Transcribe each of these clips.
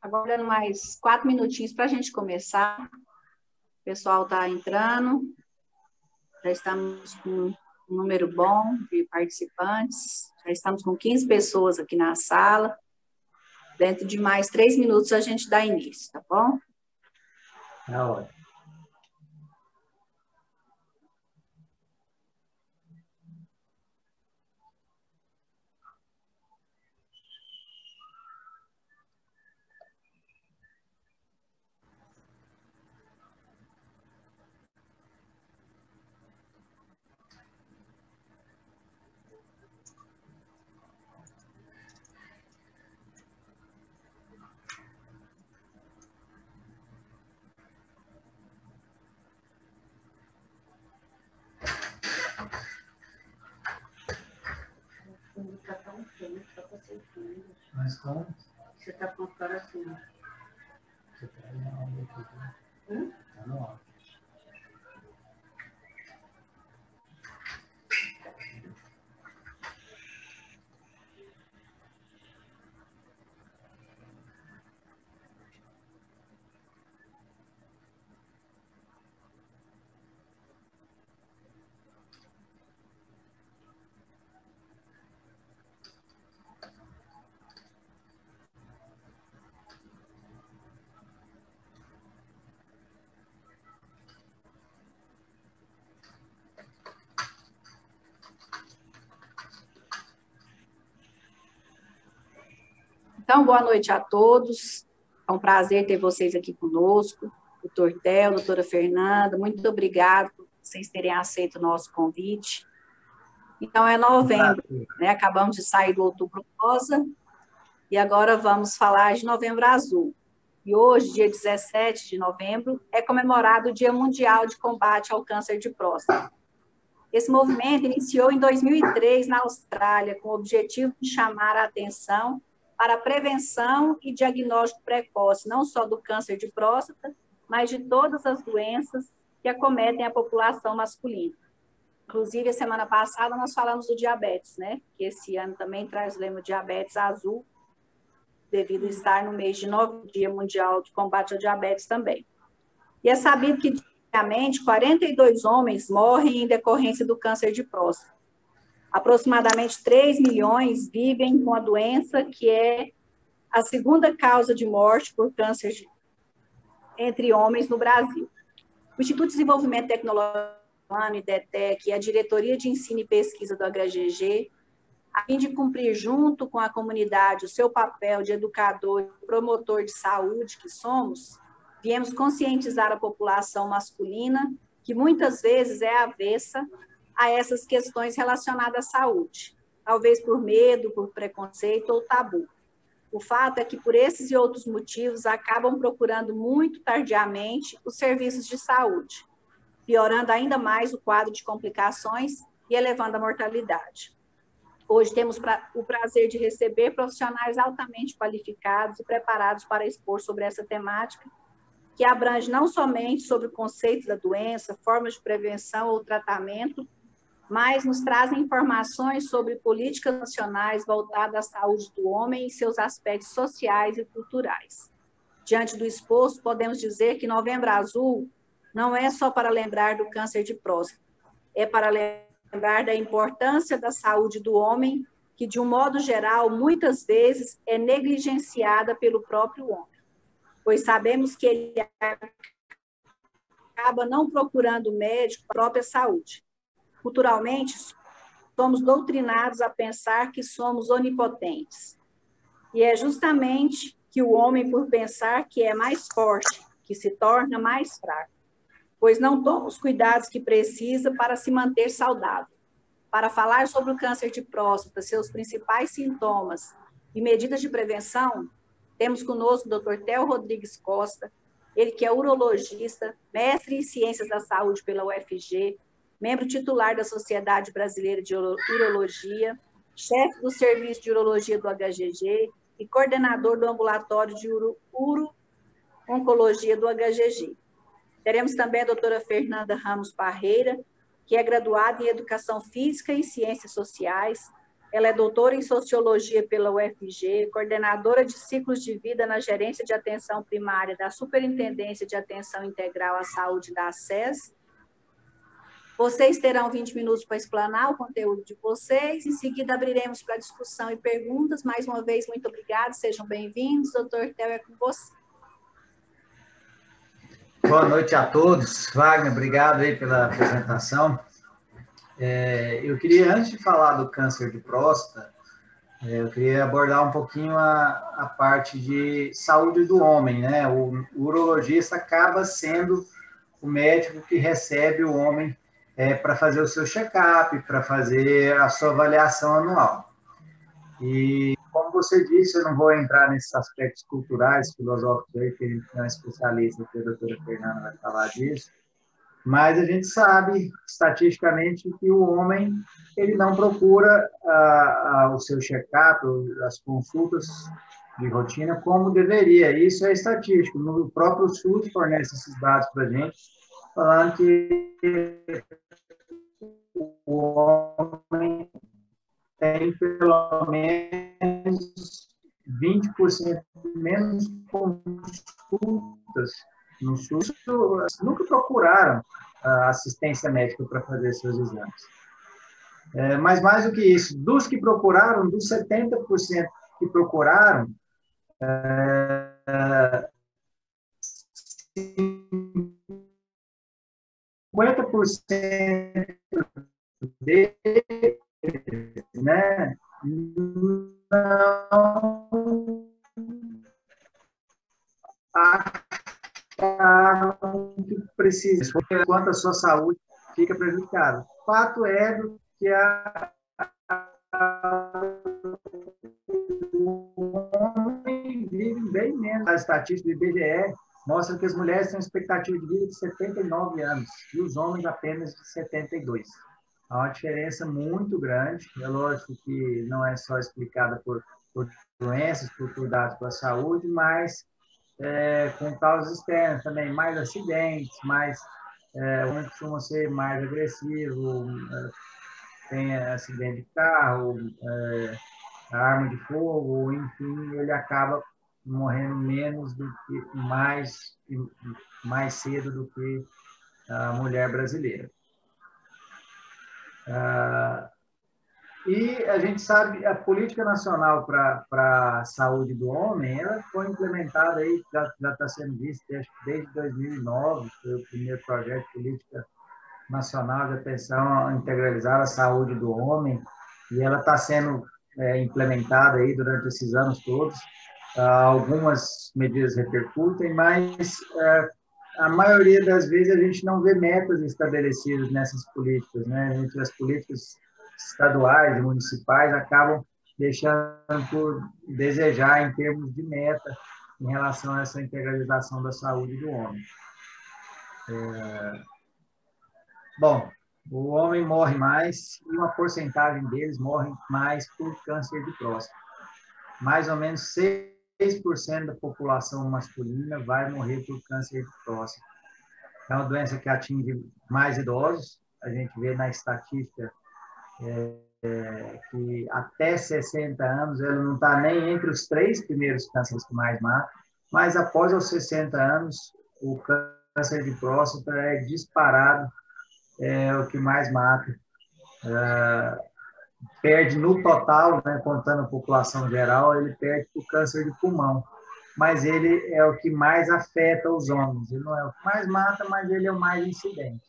Agora, mais 4 minutinhos para a gente começar. O pessoal está entrando. Já estamos com um número bom de participantes. Já estamos com 15 pessoas aqui na sala. Dentro de mais 3 minutos a gente dá início, tá bom? É ótimo. Mas como? Você está com a cara assim. Você está no áudio aqui. Está no áudio. Então, boa noite a todos. É um prazer ter vocês aqui conosco. Doutor Theo, doutora Fernanda, muito obrigado por vocês terem aceito o nosso convite. Então, é novembro, né? Acabamos de sair do Outubro Rosa e agora vamos falar de Novembro Azul. E hoje, dia 17 de novembro, é comemorado o Dia Mundial de Combate ao Câncer de Próstata. Esse movimento iniciou em 2003 na Austrália, com o objetivo de chamar a atenção para a prevenção e diagnóstico precoce, não só do câncer de próstata, mas de todas as doenças que acometem a população masculina. Inclusive, a semana passada nós falamos do diabetes, né? Que esse ano também traz o lema diabetes azul, devido a estar no mês de novembro, Dia Mundial de Combate ao Diabetes também. E é sabido que, diariamente, 42 homens morrem em decorrência do câncer de próstata. Aproximadamente 3 milhões vivem com a doença, que é a segunda causa de morte por câncer entre homens no Brasil. O Instituto de Desenvolvimento Tecnológico, IDETEC, e a Diretoria de Ensino e Pesquisa do HGG, a fim de cumprir junto com a comunidade o seu papel de educador e promotor de saúde que somos, viemos conscientizar a população masculina, que muitas vezes é avessa a essas questões relacionadas à saúde, talvez por medo, por preconceito ou tabu. O fato é que, por esses e outros motivos, acabam procurando muito tardiamente os serviços de saúde, piorando ainda mais o quadro de complicações e elevando a mortalidade. Hoje temos o prazer de receber profissionais altamente qualificados e preparados para expor sobre essa temática, que abrange não somente sobre o conceito da doença, formas de prevenção ou tratamento, mas nos trazem informações sobre políticas nacionais voltadas à saúde do homem e seus aspectos sociais e culturais. Diante do exposto, podemos dizer que Novembro Azul não é só para lembrar do câncer de próstata, é para lembrar da importância da saúde do homem, que, de um modo geral, muitas vezes é negligenciada pelo próprio homem, pois sabemos que ele acaba não procurando médico para a própria saúde. Culturalmente, somos doutrinados a pensar que somos onipotentes. E é justamente que o homem, por pensar que é mais forte, que se torna mais fraco, pois não toma os cuidados que precisa para se manter saudável. Para falar sobre o câncer de próstata, seus principais sintomas e medidas de prevenção, temos conosco o Dr. Theo Rodrigues Costa, ele que é urologista, mestre em Ciências da Saúde pela UFG, membro titular da Sociedade Brasileira de Urologia, chefe do Serviço de Urologia do HGG e coordenador do Ambulatório de Uro-Oncologia do HGG. Teremos também a doutora Fernanda Ramos Parreira, que é graduada em Educação Física e Ciências Sociais. Ela é doutora em Sociologia pela UFG, coordenadora de ciclos de vida na Gerência de Atenção Primária da Superintendência de Atenção Integral à Saúde da SES. Vocês terão 20 minutos para explanar o conteúdo de vocês, em seguida abriremos para discussão e perguntas. Mais uma vez, muito obrigada, sejam bem-vindos. Doutor Theo, é com você. Boa noite a todos. Wagner, obrigado aí pela apresentação. Eu queria, antes de falar do câncer de próstata, eu queria abordar um pouquinho a parte de saúde do homem, né? O urologista acaba sendo o médico que recebe o homem para fazer o seu check-up, para fazer a sua avaliação anual. E, como você disse, eu não vou entrar nesses aspectos culturais, filosóficos aí, que a gente é um especialista, que a doutora Fernanda vai falar disso, mas a gente sabe, estatisticamente, que o homem ele não procura o seu check-up, as consultas de rotina, como deveria. Isso é estatístico. O próprio SUS fornece esses dados para a gente, falando que o homem tem pelo menos 20% menos consultas no SUS, nunca procuraram assistência médica para fazer seus exames. Mas mais do que isso, dos que procuraram, dos 70% que procuraram, 50% deles, né, não acharam que precisa, enquanto a sua saúde fica prejudicada. O fato é que o homem vive bem menos. A estatística do IBGE mostra que as mulheres têm expectativa de vida de 79 anos e os homens apenas de 72. Há uma diferença muito grande. É lógico que não é só explicada por doenças, por cuidados com a saúde, mas com causas externas também, mais acidentes, o homem costuma ser mais agressivo, tem acidente de carro, arma de fogo, enfim, ele acaba morrendo menos do que mais cedo do que a mulher brasileira. E a gente sabe a política nacional para a saúde do homem, ela foi implementada aí, já está sendo vista desde 2009, foi o primeiro projeto de política nacional de atenção integralizada à saúde do homem, e ela está sendo implementada aí durante esses anos todos. Algumas medidas repercutem, mas a maioria das vezes a gente não vê metas estabelecidas nessas políticas, né? Entre as políticas estaduais e municipais acabam deixando por desejar em termos de meta em relação a essa integralização da saúde do homem. Bom, o homem morre mais e uma porcentagem deles morre mais por câncer de próstata. Mais ou menos 6% da população masculina vai morrer por câncer de próstata. É uma doença que atinge mais idosos. A gente vê na estatística que até 60 anos ela não está nem entre os 3 primeiros cânceres que mais matam. mas após os 60 anos, o câncer de próstata é disparado, é o que mais mata. Perde no total, né, contando a população geral, ele perde o câncer de pulmão, mas ele é o que mais afeta os homens. Ele não é o que mais mata, mas ele é o mais incidente.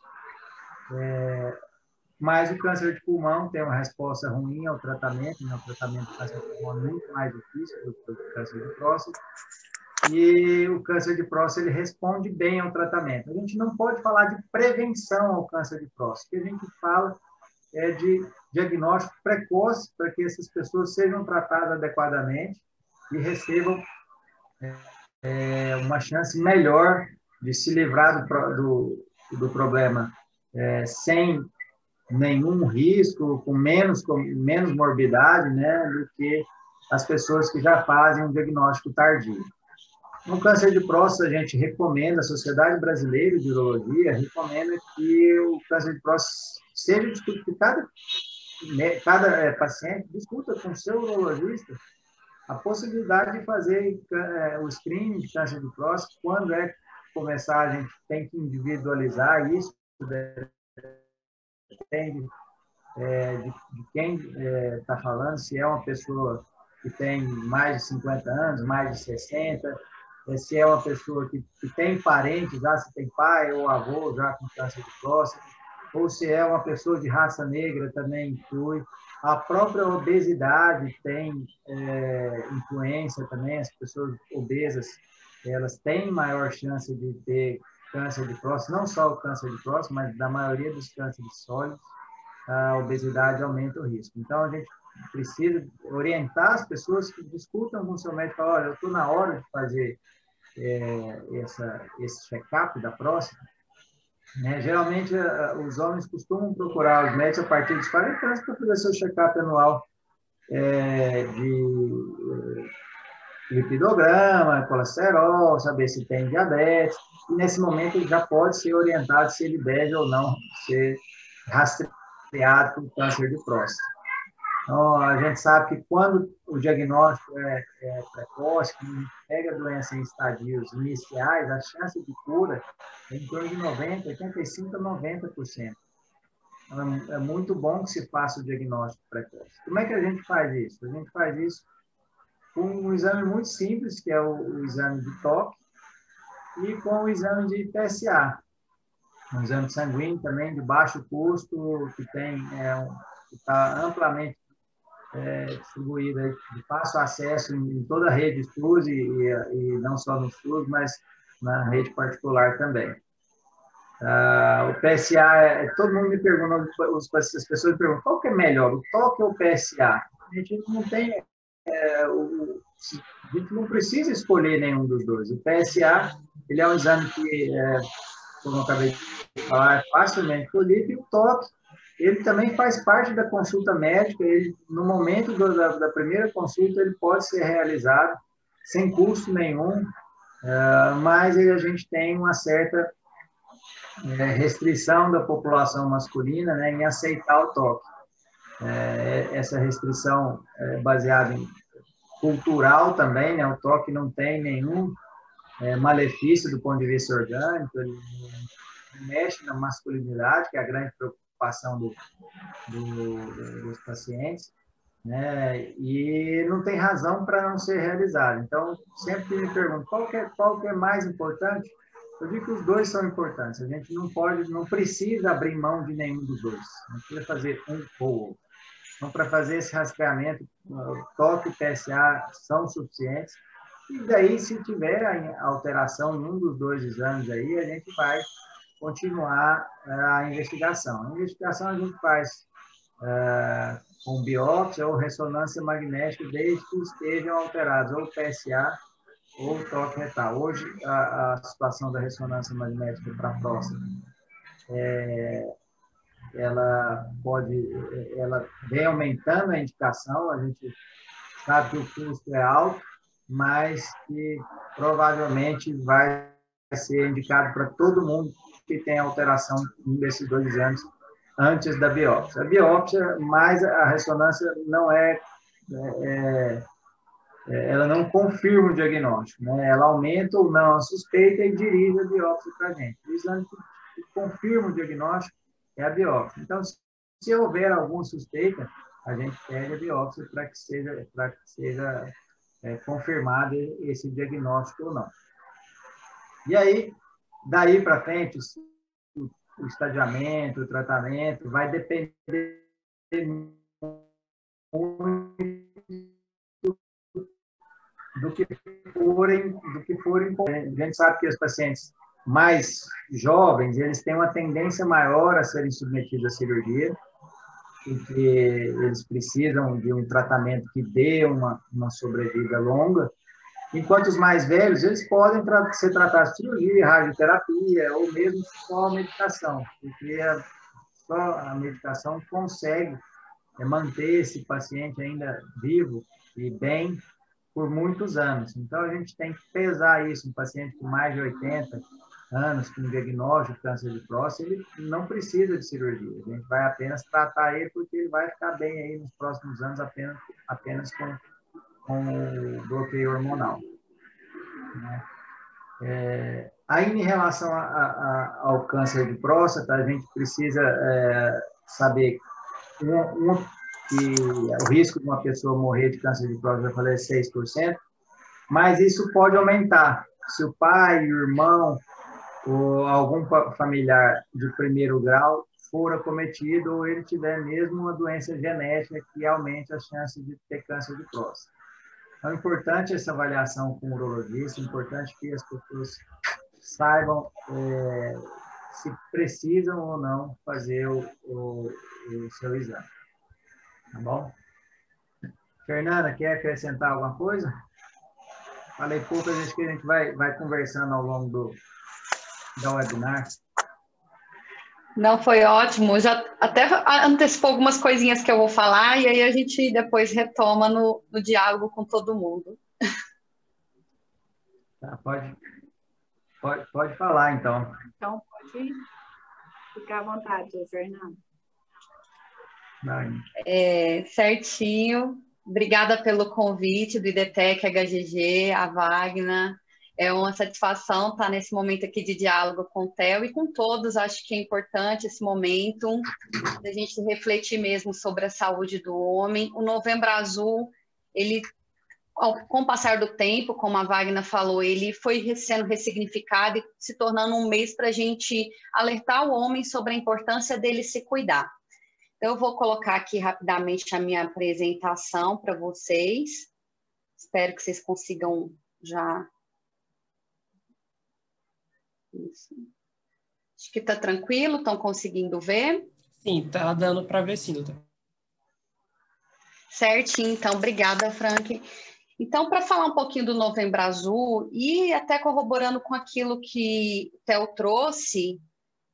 Mas o câncer de pulmão tem uma resposta ruim ao tratamento, né? O tratamento do câncer de pulmão é muito mais difícil do que o câncer de próstata, e o câncer de próstata ele responde bem ao tratamento. A gente não pode falar de prevenção ao câncer de próstata, o que a gente fala é de diagnóstico precoce para que essas pessoas sejam tratadas adequadamente e recebam uma chance melhor de se livrar do problema sem nenhum risco, com menos morbidade, né, do que as pessoas que já fazem um diagnóstico tardio. No câncer de próstata, a gente recomenda, a Sociedade Brasileira de Urologia recomenda que o câncer de próstata seja discutido, cada paciente discuta com o seu urologista a possibilidade de fazer o screening de câncer de próstata. Quando começar, a gente tem que individualizar isso, depende de quem está falando, se é uma pessoa que tem mais de 50 anos, mais de 60, se é uma pessoa que tem parentes, já se tem pai ou avô já com câncer de próstata, ou se é uma pessoa de raça negra, também inclui. A própria obesidade tem influência também, as pessoas obesas, elas têm maior chance de ter câncer de próstata, não só o câncer de próstata, mas da maioria dos cânceres sólidos, a obesidade aumenta o risco. Então, a gente precisa orientar as pessoas que discutam com o seu médico, olha, eu estou na hora de fazer esse check-up da próstata, né? Geralmente, os homens costumam procurar os médicos a partir dos 40 anos para fazer seu check-up anual de lipidograma, colesterol, saber se tem diabetes, e nesse momento ele já pode ser orientado se ele deve ou não ser rastreado com câncer de próstata. Então, a gente sabe que quando o diagnóstico é precoce, quando a gente pega a doença em estadios iniciais, a chance de cura é em torno de 90%, 85% a 90%. Então, é muito bom que se faça o diagnóstico precoce. Como é que a gente faz isso? A gente faz isso com um exame muito simples, que é o exame de toque, e com o exame de PSA. Um exame sanguíneo também de baixo custo, que está amplamente distribuída, de fácil acesso em toda a rede SUS e não só no SUS, mas na rede particular também. O PSA, todo mundo me pergunta, as pessoas me perguntam, qual que é melhor, o toque ou o PSA? A gente não tem, a gente não precisa escolher nenhum dos dois. O PSA, ele é um exame que, como eu acabei de falar, é facilmente colhido, e o toque, ele também faz parte da consulta médica. Ele, no momento da primeira consulta, ele pode ser realizado sem custo nenhum, mas a gente tem uma certa restrição da população masculina, né, em aceitar o toque. Essa restrição é baseada em cultural também, né, o toque não tem nenhum malefício do ponto de vista orgânico, ele não mexe na masculinidade, que é a grande preocupação dos pacientes, né? E não tem razão para não ser realizado. Então, sempre me pergunto, qual que é mais importante? Eu digo que os dois são importantes. A gente não precisa abrir mão de nenhum dos dois. Não precisa fazer um ou outro. Então, para fazer esse rastreamento, o toque e o PSA são suficientes. E daí, se tiver alteração em um dos dois exames aí, a gente vai continuar a investigação. A investigação a gente faz com biópsia ou ressonância magnética, desde que estejam alterados ou o PSA ou o toque retal. Hoje, a situação da ressonância magnética para a próstata, ela vem aumentando a indicação, a gente sabe que o custo é alto, mas que provavelmente vai ser indicado para todo mundo que tem alteração desses dois exames antes da biópsia. A biópsia mais a ressonância não é ela não confirma o diagnóstico, né? Ela aumenta ou não a suspeita e dirige a biópsia para a gente. O exame que confirma o diagnóstico é a biópsia. Então, se houver alguma suspeita, a gente pede a biópsia para que seja confirmado esse diagnóstico ou não. E aí, daí para frente, o estadiamento, o tratamento, vai depender muito do que forem. A gente sabe que os pacientes mais jovens, eles têm uma tendência maior a serem submetidos à cirurgia, porque eles precisam de um tratamento que dê uma sobrevida longa, enquanto os mais velhos, eles podem ser tratados de cirurgia, radioterapia, ou mesmo só a medicação, porque só a medicação consegue manter esse paciente ainda vivo e bem por muitos anos. Então, a gente tem que pesar isso. Um paciente com mais de 80 anos, com diagnóstico de câncer de próstata, ele não precisa de cirurgia. A gente vai apenas tratar ele porque ele vai ficar bem aí nos próximos anos apenas com o bloqueio hormonal. Né? Aí, em relação ao câncer de próstata, a gente precisa saber que o risco de uma pessoa morrer de câncer de próstata, eu falei, é 6%, mas isso pode aumentar. Se o pai, o irmão ou algum familiar de primeiro grau for acometido ou ele tiver mesmo uma doença genética que aumente a chance de ter câncer de próstata. Então, é importante essa avaliação com o urologista, é importante que as pessoas saibam se precisam ou não fazer o seu exame. Tá bom? Fernanda, quer acrescentar alguma coisa? Falei pouco, a gente vai conversando ao longo da webinar. Não, foi ótimo. Já até antecipou algumas coisinhas que eu vou falar e aí a gente depois retoma no diálogo com todo mundo. Tá, pode falar, então. Então, pode ficar à vontade, Fernando. Certinho. Obrigada pelo convite do IDTEC, HGG, a Wagner. É uma satisfação estar nesse momento aqui de diálogo com o Theo e com todos. Acho que é importante esse momento da gente refletir mesmo sobre a saúde do homem. O Novembro Azul, ele, com o passar do tempo, como a Wagner falou, ele foi sendo ressignificado e se tornando um mês para a gente alertar o homem sobre a importância dele se cuidar. Eu vou colocar aqui rapidamente a minha apresentação para vocês. Espero que vocês consigam já... Isso. Acho que está tranquilo, estão conseguindo ver? Sim, está dando para ver sim, doutor. Certinho, então, obrigada, Frank. Então, para falar um pouquinho do Novembro Azul, e até corroborando com aquilo que o Theo trouxe,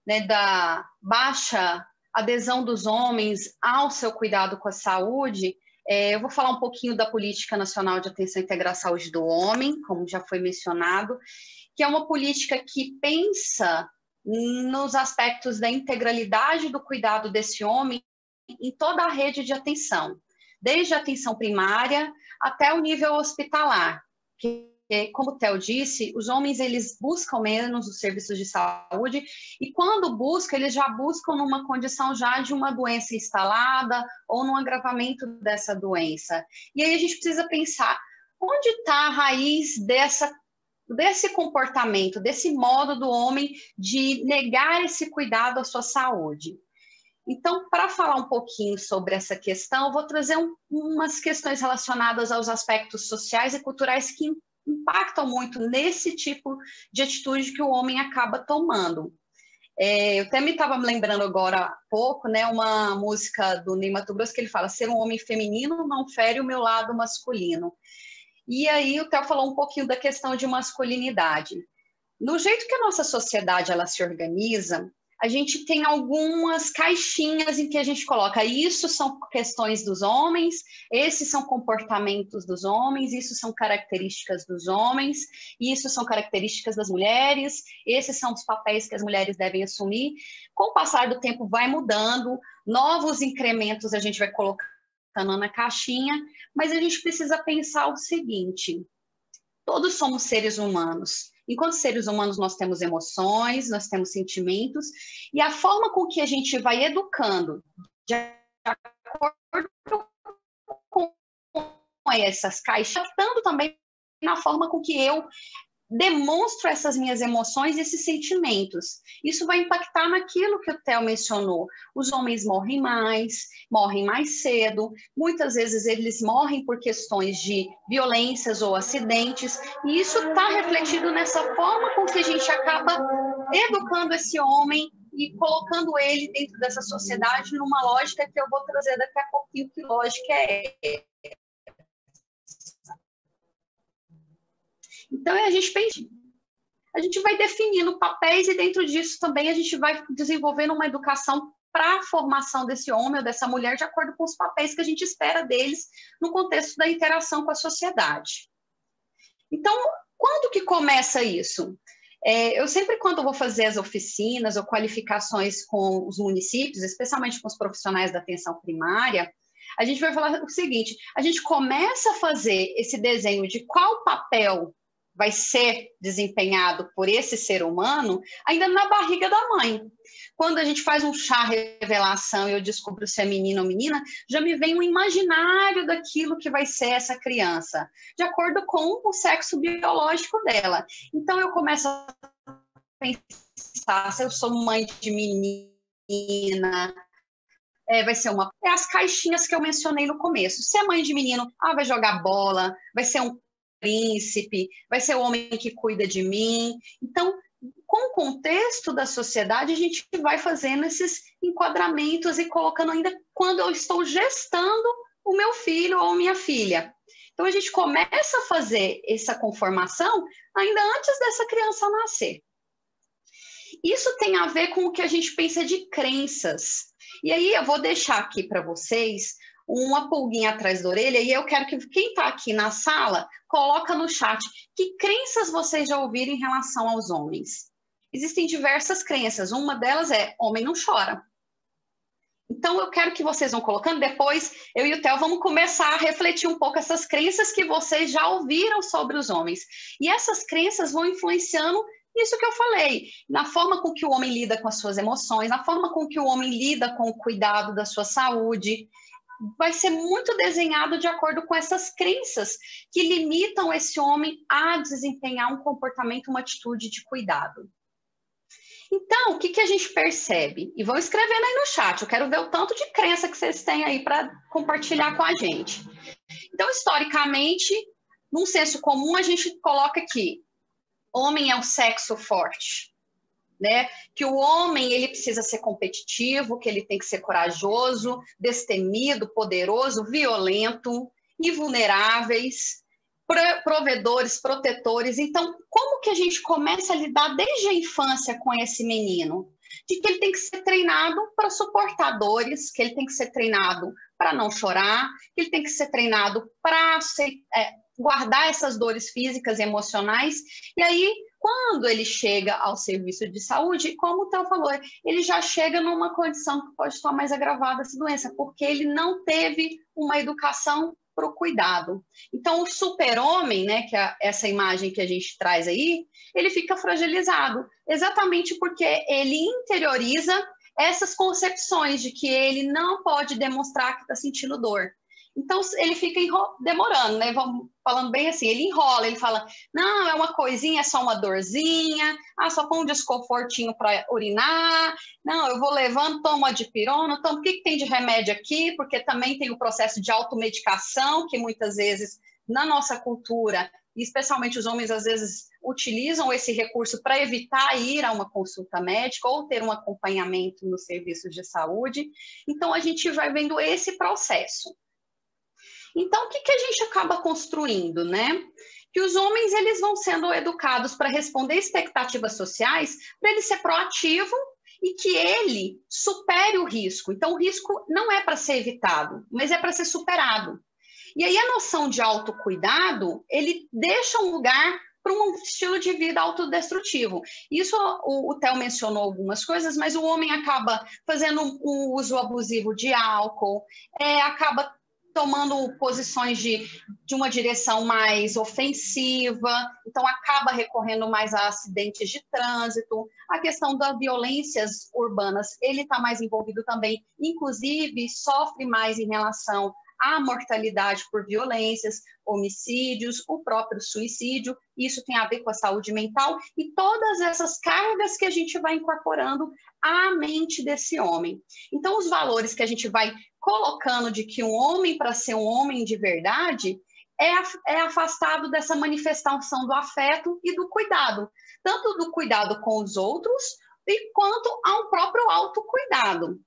né, da baixa adesão dos homens ao seu cuidado com a saúde, eu vou falar um pouquinho da Política Nacional de Atenção e Integral à Saúde do Homem, como já foi mencionado, que é uma política que pensa nos aspectos da integralidade do cuidado desse homem em toda a rede de atenção, desde a atenção primária até o nível hospitalar, que, como o Theo disse, os homens eles buscam menos os serviços de saúde e quando buscam, eles já buscam numa condição já de uma doença instalada ou num agravamento dessa doença. E aí a gente precisa pensar, onde está a raiz desse comportamento, desse modo do homem de negar esse cuidado à sua saúde? Então, para falar um pouquinho sobre essa questão, eu vou trazer umas questões relacionadas aos aspectos sociais e culturais que impactam muito nesse tipo de atitude que o homem acaba tomando. Eu até estava me lembrando agora há pouco, né, uma música do Ney Matogrosso que ele fala: ser um homem feminino não fere o meu lado masculino. E aí o Theo falou um pouquinho da questão de masculinidade. No jeito que a nossa sociedade ela se organiza, a gente tem algumas caixinhas em que a gente coloca isso são questões dos homens, esses são comportamentos dos homens, isso são características dos homens, isso são características das mulheres, esses são os papéis que as mulheres devem assumir. Com o passar do tempo vai mudando, novos incrementos a gente vai colocando ficando na caixinha, mas a gente precisa pensar o seguinte: todos somos seres humanos. Enquanto seres humanos, nós temos emoções, nós temos sentimentos, e a forma com que a gente vai educando de acordo com essas caixas, tanto também na forma com que eu demonstro essas minhas emoções e esses sentimentos. Isso vai impactar naquilo que o Theo mencionou. Os homens morrem mais cedo, muitas vezes eles morrem por questões de violências ou acidentes, e isso está refletido nessa forma com que a gente acaba educando esse homem e colocando ele dentro dessa sociedade numa lógica que eu vou trazer daqui a pouquinho, que lógica é. Então, a gente vai definindo papéis, e dentro disso também a gente vai desenvolvendo uma educação para a formação desse homem ou dessa mulher de acordo com os papéis que a gente espera deles no contexto da interação com a sociedade. Então, quando que começa isso? Eu sempre, quando eu vou fazer as oficinas ou qualificações com os municípios, especialmente com os profissionais da atenção primária, a gente vai falar o seguinte: a gente começa a fazer esse desenho de qual papel vai ser desempenhado por esse ser humano ainda na barriga da mãe. Quando a gente faz um chá revelação e eu descubro se é menino ou menina, já me vem um imaginário daquilo que vai ser essa criança, de acordo com o sexo biológico dela. Então eu começo a pensar, se eu sou mãe de menina, vai ser as caixinhas que eu mencionei no começo. Se é mãe de menino, vai jogar bola, vai ser um príncipe, vai ser o homem que cuida de mim. Então, com o contexto da sociedade, a gente vai fazendo esses enquadramentos e colocando ainda quando eu estou gestando o meu filho ou minha filha. Então, a gente começa a fazer essa conformação ainda antes dessa criança nascer. Isso tem a ver com o que a gente pensa de crenças. E aí, eu vou deixar aqui para vocês uma pulguinha atrás da orelha, e eu quero que quem está aqui na sala coloca no chat que crenças vocês já ouviram em relação aos homens. Existem diversas crenças, uma delas é: homem não chora. Então eu quero que vocês vão colocando, depois eu e o Theo vamos começar a refletir um pouco essas crenças que vocês já ouviram sobre os homens. E essas crenças vão influenciando isso que eu falei, na forma com que o homem lida com as suas emoções, na forma com que o homem lida com o cuidado da sua saúde. Vai ser muito desenhado de acordo com essas crenças que limitam esse homem a desempenhar um comportamento, uma atitude de cuidado. Então, o que a gente percebe? E vão escrevendo aí no chat, eu quero ver o tanto de crença que vocês têm aí para compartilhar com a gente. Então, historicamente, num senso comum, a gente coloca que homem é um sexo forte. Né? Que o homem ele precisa ser competitivo, que ele tem que ser corajoso, destemido, poderoso, violento, invulneráveis, provedores, protetores. Então, como que a gente começa a lidar desde a infância com esse menino? De que ele tem que ser treinado para suportar dores, que ele tem que ser treinado para não chorar, que ele tem que ser treinado para guardar essas dores físicas e emocionais. E aí, quando ele chega ao serviço de saúde, como o Theo falou, ele já chega numa condição que pode estar mais agravada essa doença, porque ele não teve uma educação para o cuidado. Então, o super-homem, né, que é essa imagem que a gente traz aí, ele fica fragilizado, exatamente porque ele interioriza essas concepções de que ele não pode demonstrar que está sentindo dor. Então, ele fica demorando, né? Vamos falando bem assim, ele enrola, ele fala, não, é uma coisinha, é só uma dorzinha, só com um desconfortinho para urinar, não, eu vou levando, tomo dipirona, tomo o que tem de remédio aqui, porque também tem o processo de automedicação, que muitas vezes, na nossa cultura, e especialmente os homens, às vezes, utilizam esse recurso para evitar ir a uma consulta médica ou ter um acompanhamento nos serviços de saúde. Então, a gente vai vendo esse processo. Então, o que a gente acaba construindo, né? Que os homens eles vão sendo educados para responder expectativas sociais, para ele ser proativo e que ele supere o risco. Então, o risco não é para ser evitado, mas é para ser superado. E aí a noção de autocuidado, ele deixa um lugar para um estilo de vida autodestrutivo. Isso o Theo mencionou algumas coisas, mas o homem acaba fazendo um uso abusivo de álcool, acaba tomando posições de uma direção mais ofensiva, então acaba recorrendo mais a acidentes de trânsito. A questão das violências urbanas, ele está mais envolvido também, inclusive sofre mais em relação à mortalidade por violências, homicídios, o próprio suicídio. Isso tem a ver com a saúde mental e todas essas cargas que a gente vai incorporando à mente desse homem. Então, os valores que a gente vai colocando de que um homem, para ser um homem de verdade, é afastado dessa manifestação do afeto e do cuidado, tanto do cuidado com os outros e quanto ao próprio autocuidado.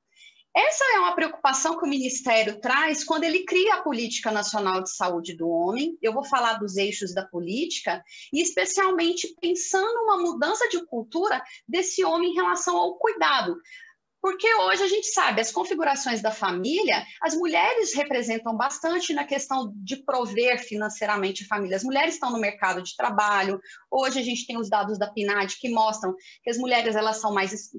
Essa é uma preocupação que o Ministério traz quando ele cria a Política Nacional de Saúde do Homem. Eu vou falar dos eixos da política, e especialmente pensando uma mudança de cultura desse homem em relação ao cuidado. Porque hoje a gente sabe, as configurações da família, as mulheres representam bastante na questão de prover financeiramente a família. As mulheres estão no mercado de trabalho. Hoje a gente tem os dados da PNAD que mostram que as mulheres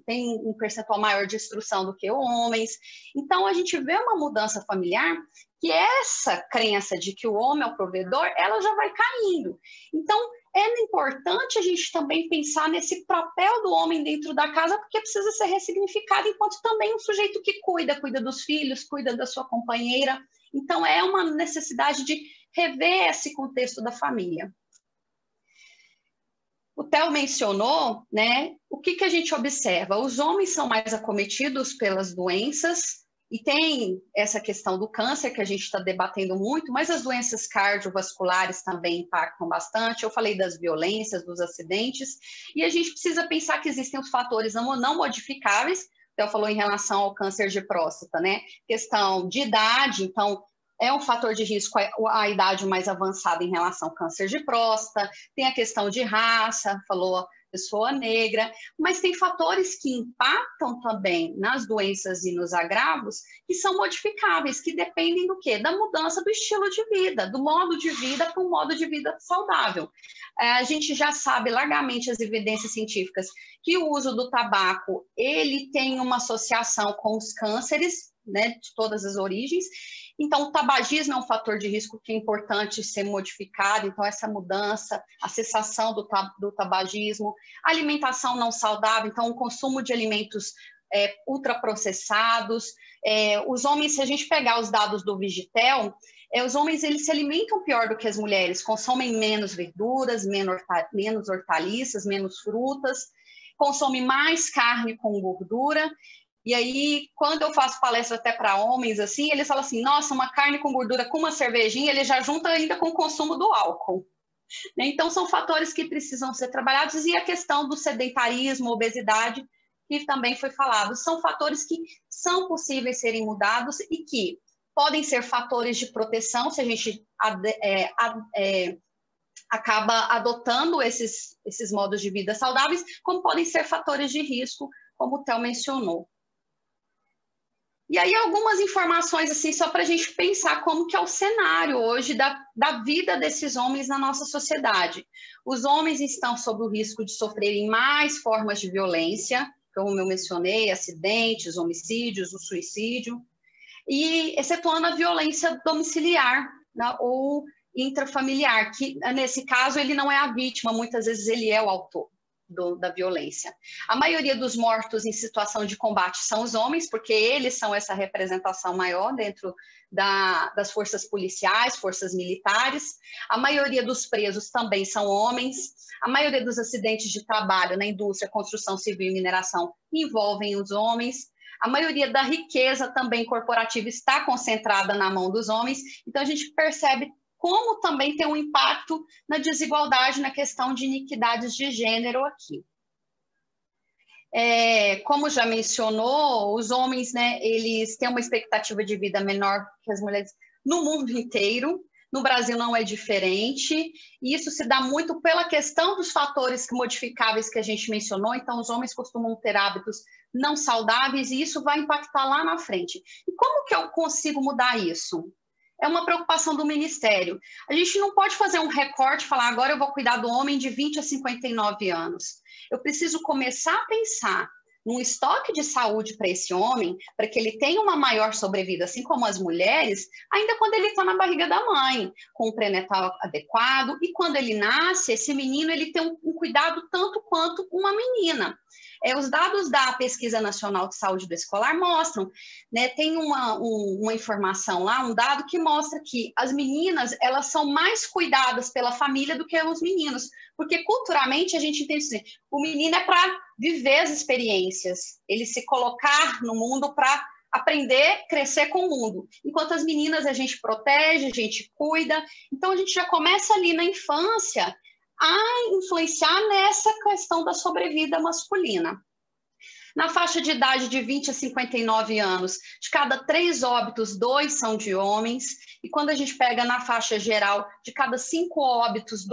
têm um percentual maior de instrução do que homens. Então a gente vê uma mudança familiar que essa crença de que o homem é o provedor, ela já vai caindo. Então, é importante a gente também pensar nesse papel do homem dentro da casa, porque precisa ser ressignificado enquanto também um sujeito que cuida dos filhos, cuida da sua companheira. Então, é uma necessidade de rever esse contexto da família. O Theo mencionou, né, o que a gente observa? Os homens são mais acometidos pelas doenças, e tem essa questão do câncer que a gente está debatendo muito, mas as doenças cardiovasculares também impactam bastante. Eu falei das violências, dos acidentes, e a gente precisa pensar que existem os fatores não modificáveis. Então, falou em relação ao câncer de próstata, né? Questão de idade, então, é um fator de risco a idade mais avançada em relação ao câncer de próstata. Tem a questão de raça, falou pessoa negra, mas tem fatores que impactam também nas doenças e nos agravos que são modificáveis, que dependem do quê? Da mudança do estilo de vida, do modo de vida para um modo de vida saudável. A gente já sabe largamente as evidências científicas que o uso do tabaco, ele tem uma associação com os cânceres, né, de todas as origens. Então, o tabagismo é um fator de risco que é importante ser modificado. Então, essa mudança, a cessação do tabagismo, alimentação não saudável, então, o consumo de alimentos ultraprocessados. Os homens, se a gente pegar os dados do Vigitel, os homens eles se alimentam pior do que as mulheres, consomem menos verduras, menos hortaliças, menos frutas, consomem mais carne com gordura. E aí, quando eu faço palestra até para homens, assim, eles falam assim, nossa, uma carne com gordura com uma cervejinha, ele já junta ainda com o consumo do álcool. Então, são fatores que precisam ser trabalhados. E a questão do sedentarismo, obesidade, que também foi falado, são fatores que são possíveis serem mudados e que podem ser fatores de proteção, se a gente acaba adotando esses modos de vida saudáveis, como podem ser fatores de risco, como o Theo mencionou. E aí algumas informações, assim, só para a gente pensar como que é o cenário hoje da vida desses homens na nossa sociedade. Os homens estão sob o risco de sofrerem mais formas de violência, como eu mencionei, acidentes, homicídios, o suicídio, e excetuando a violência domiciliar, né, ou intrafamiliar, que nesse caso ele não é a vítima, muitas vezes ele é o autor da violência. A maioria dos mortos em situação de combate são os homens, porque eles são essa representação maior dentro das forças policiais, forças militares. A maioria dos presos também são homens. A maioria dos acidentes de trabalho na indústria, construção civil e mineração envolvem os homens. A maioria da riqueza também corporativa está concentrada na mão dos homens. Então, a gente percebe como também tem um impacto na desigualdade, na questão de iniquidades de gênero aqui. Como já mencionou, os homens, né, eles têm uma expectativa de vida menor que as mulheres no mundo inteiro. No Brasil não é diferente, e isso se dá muito pela questão dos fatores modificáveis que a gente mencionou. Então, os homens costumam ter hábitos não saudáveis, e isso vai impactar lá na frente. E como que eu consigo mudar isso? É uma preocupação do Ministério. A gente não pode fazer um recorte e falar, agora eu vou cuidar do homem de 20 a 59 anos. Eu preciso começar a pensar num estoque de saúde para esse homem, para que ele tenha uma maior sobrevida, assim como as mulheres, ainda quando ele está na barriga da mãe, com um pré-natal adequado, e quando ele nasce, esse menino ele tem um cuidado tanto quanto uma menina. Os dados da Pesquisa Nacional de Saúde do Escolar mostram, né, tem uma informação lá, um dado que mostra que as meninas, elas são mais cuidadas pela família do que os meninos, porque culturalmente a gente entende assim, o menino é para viver as experiências, ele se colocar no mundo para aprender, crescer com o mundo. Enquanto as meninas a gente protege, a gente cuida, então a gente já começa ali na infância a influenciar nessa questão da sobrevida masculina. Na faixa de idade de 20 a 59 anos, de cada 3 óbitos, 2 são de homens, e quando a gente pega na faixa geral, de cada 5 óbitos,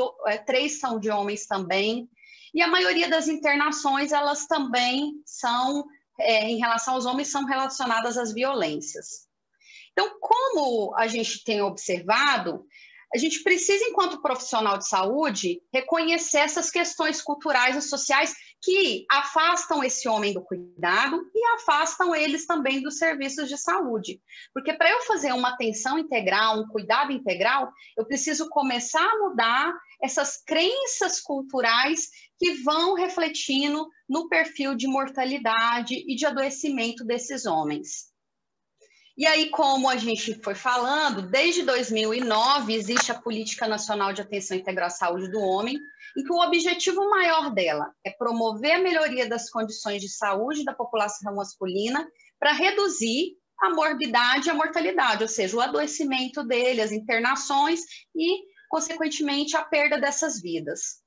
3 são de homens também, e a maioria das internações, elas também são, em relação aos homens, são relacionadas às violências. Então, como a gente tem observado, a gente precisa, enquanto profissional de saúde, reconhecer essas questões culturais e sociais que afastam esse homem do cuidado e afastam eles também dos serviços de saúde. Porque para eu fazer uma atenção integral, um cuidado integral, eu preciso começar a mudar essas crenças culturais que vão refletindo no perfil de mortalidade e de adoecimento desses homens. E aí, como a gente foi falando, desde 2009 existe a Política Nacional de Atenção Integral à Saúde do Homem, em que o objetivo maior dela é promover a melhoria das condições de saúde da população masculina para reduzir a morbidade e a mortalidade, ou seja, o adoecimento dele, as internações e, consequentemente, a perda dessas vidas.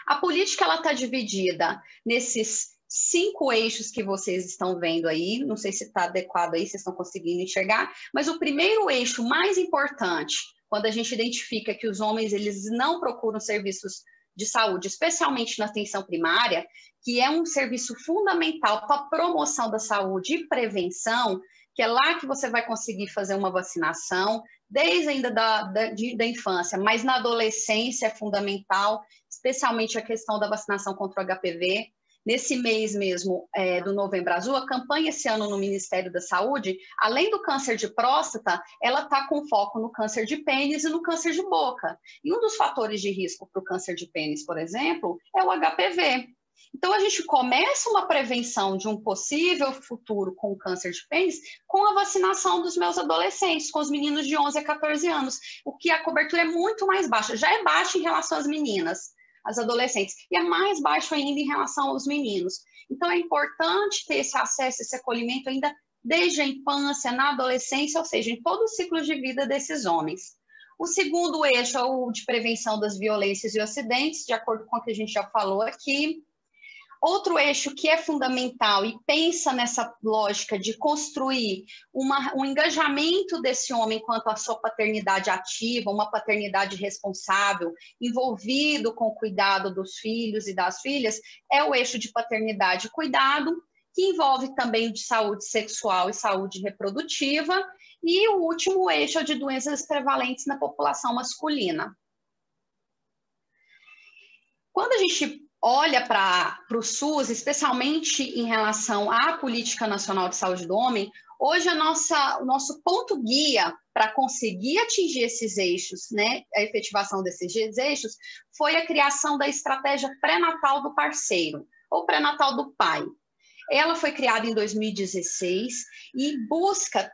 A política está dividida nesses 5 eixos que vocês estão vendo aí, não sei se está adequado aí, vocês estão conseguindo enxergar, mas o primeiro eixo mais importante, quando a gente identifica que os homens eles não procuram serviços de saúde, especialmente na atenção primária, que é um serviço fundamental para a promoção da saúde e prevenção, que é lá que você vai conseguir fazer uma vacinação, desde ainda da infância, mas na adolescência é fundamental, especialmente a questão da vacinação contra o HPV. Nesse mês mesmo do Novembro Azul, a campanha esse ano no Ministério da Saúde, além do câncer de próstata, ela está com foco no câncer de pênis e no câncer de boca. E um dos fatores de risco para o câncer de pênis, por exemplo, é o HPV. Então, a gente começa uma prevenção de um possível futuro com câncer de pênis com a vacinação dos meus adolescentes, com os meninos de 11 a 14 anos, o que a cobertura é muito mais baixa. Já é baixa em relação às meninas, as adolescentes, e é mais baixo ainda em relação aos meninos. Então, é importante ter esse acesso, esse acolhimento ainda desde a infância, na adolescência, ou seja, em todo o ciclo de vida desses homens. O segundo eixo é o de prevenção das violências e acidentes, de acordo com o que a gente já falou aqui. Outro eixo que é fundamental e pensa nessa lógica de construir um engajamento desse homem quanto à sua paternidade ativa, uma paternidade responsável, envolvido com o cuidado dos filhos e das filhas, é o eixo de paternidade e cuidado, que envolve também o de saúde sexual e saúde reprodutiva, e o último eixo é o de doenças prevalentes na população masculina. Quando a gente olha para o SUS, especialmente em relação à Política Nacional de Saúde do Homem, hoje o nosso ponto guia para conseguir atingir esses eixos, né, a efetivação desses eixos, foi a criação da estratégia pré-natal do parceiro, ou pré-natal do pai. Ela foi criada em 2016 e busca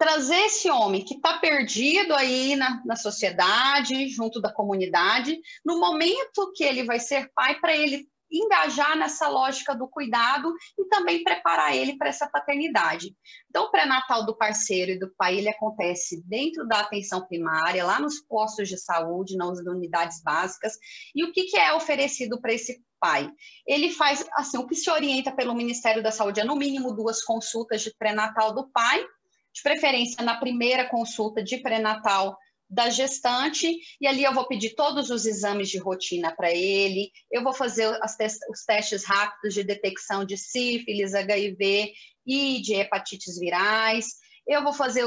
trazer esse homem que está perdido aí na sociedade, junto da comunidade, no momento que ele vai ser pai, para ele engajar nessa lógica do cuidado e também preparar ele para essa paternidade. Então, o pré-natal do parceiro e do pai, ele acontece dentro da atenção primária, lá nos postos de saúde, nas unidades básicas. E o que é oferecido para esse pai? Ele faz, assim, o que se orienta pelo Ministério da Saúde é, no mínimo, 2 consultas de pré-natal do pai, de preferência na primeira consulta de pré-natal da gestante, e ali eu vou pedir todos os exames de rotina para ele, eu vou fazer os testes rápidos de detecção de sífilis, HIV e de hepatites virais, eu vou fazer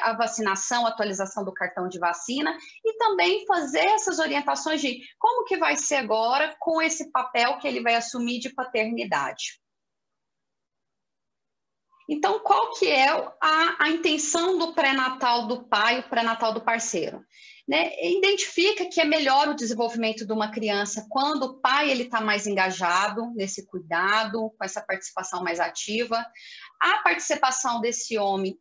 a vacinação, atualização do cartão de vacina, e também fazer essas orientações de como que vai ser agora com esse papel que ele vai assumir de paternidade. Então, qual que é a intenção do pré-natal do pai, o pré-natal do parceiro? Né? Identifica que é melhor o desenvolvimento de uma criança quando o pai está mais engajado nesse cuidado, com essa participação mais ativa. A participação desse homem,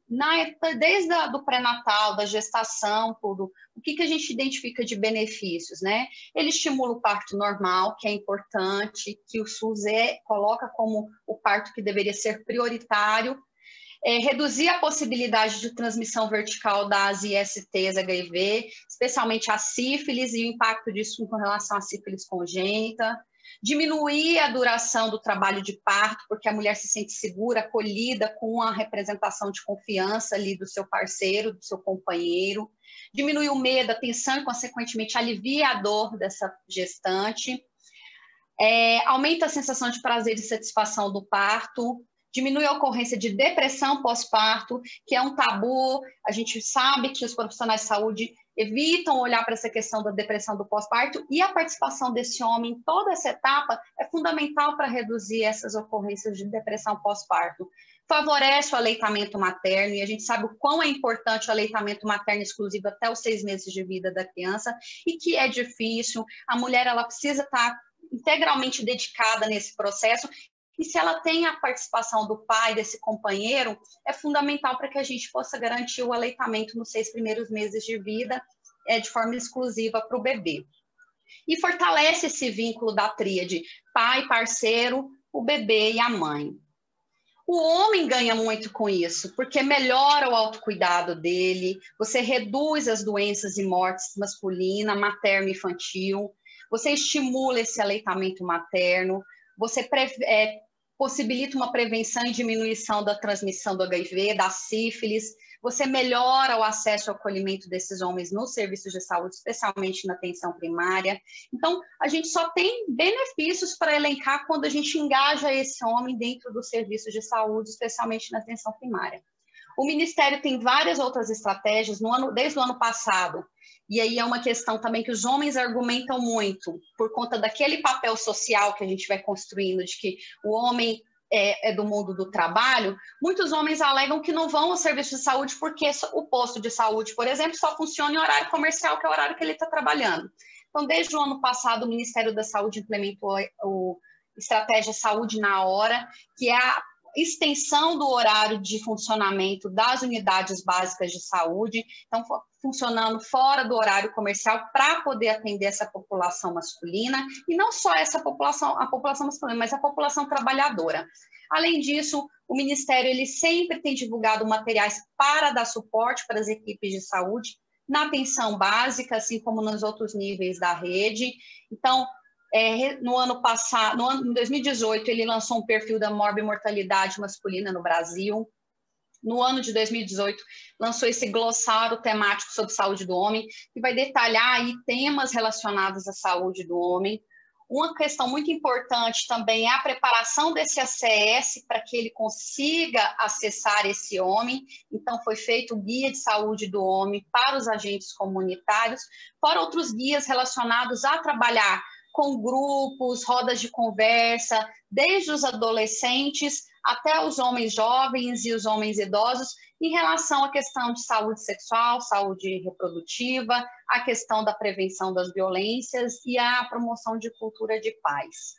desde o pré-natal, da gestação, tudo, o que a gente identifica de benefícios, né? Ele estimula o parto normal, que é importante, que o SUS coloca como o parto que deveria ser prioritário, reduzir a possibilidade de transmissão vertical das ISTs HIV, especialmente a sífilis e o impacto disso com relação à sífilis congênita, diminuir a duração do trabalho de parto, porque a mulher se sente segura, acolhida com a representação de confiança ali do seu parceiro, do seu companheiro, diminuir o medo, a tensão e, consequentemente, alivia a dor dessa gestante, aumenta a sensação de prazer e satisfação do parto, diminui a ocorrência de depressão pós-parto, que é um tabu. A gente sabe que os profissionais de saúde evitam olhar para essa questão da depressão do pós-parto, e a participação desse homem em toda essa etapa é fundamental para reduzir essas ocorrências de depressão pós-parto. Favorece o aleitamento materno, e a gente sabe o quão é importante o aleitamento materno exclusivo até os 6 meses de vida da criança, e que é difícil. A mulher ela precisa estar integralmente dedicada nesse processo, e se ela tem a participação do pai, desse companheiro, é fundamental para que a gente possa garantir o aleitamento nos 6 primeiros meses de vida, de forma exclusiva para o bebê. E fortalece esse vínculo da tríade, pai, parceiro, o bebê e a mãe. O homem ganha muito com isso, porque melhora o autocuidado dele, você reduz as doenças e mortes masculina, materno e infantil, você estimula esse aleitamento materno, você possibilita uma prevenção e diminuição da transmissão do HIV, da sífilis, você melhora o acesso ao acolhimento desses homens nos serviços de saúde, especialmente na atenção primária. Então, a gente só tem benefícios para elencar quando a gente engaja esse homem dentro dos serviços de saúde, especialmente na atenção primária. O Ministério tem várias outras estratégias desde o ano passado, e aí é uma questão também que os homens argumentam muito, por conta daquele papel social que a gente vai construindo, de que o homem é do mundo do trabalho. Muitos homens alegam que não vão ao serviço de saúde porque o posto de saúde, por exemplo, só funciona em horário comercial, que é o horário que ele está trabalhando. Então, desde o ano passado, o Ministério da Saúde implementou a Estratégia Saúde na Hora, que é a extensão do horário de funcionamento das unidades básicas de saúde, então funcionando fora do horário comercial para poder atender essa população masculina, e não só essa população, a população masculina, mas a população trabalhadora. Além disso, o Ministério ele sempre tem divulgado materiais para dar suporte para as equipes de saúde na atenção básica, assim como nos outros níveis da rede. Então, no ano passado, em 2018, ele lançou um perfil da morbimortalidade masculina no Brasil. No ano de 2018, lançou esse glossário temático sobre saúde do homem, que vai detalhar aí temas relacionados à saúde do homem. Uma questão muito importante também é a preparação desse ACS para que ele consiga acessar esse homem. Então, foi feito o guia de saúde do homem para os agentes comunitários, fora outros guias relacionados a trabalhar com grupos, rodas de conversa, desde os adolescentes até os homens jovens e os homens idosos, em relação à questão de saúde sexual, saúde reprodutiva, a questão da prevenção das violências e a promoção de cultura de paz.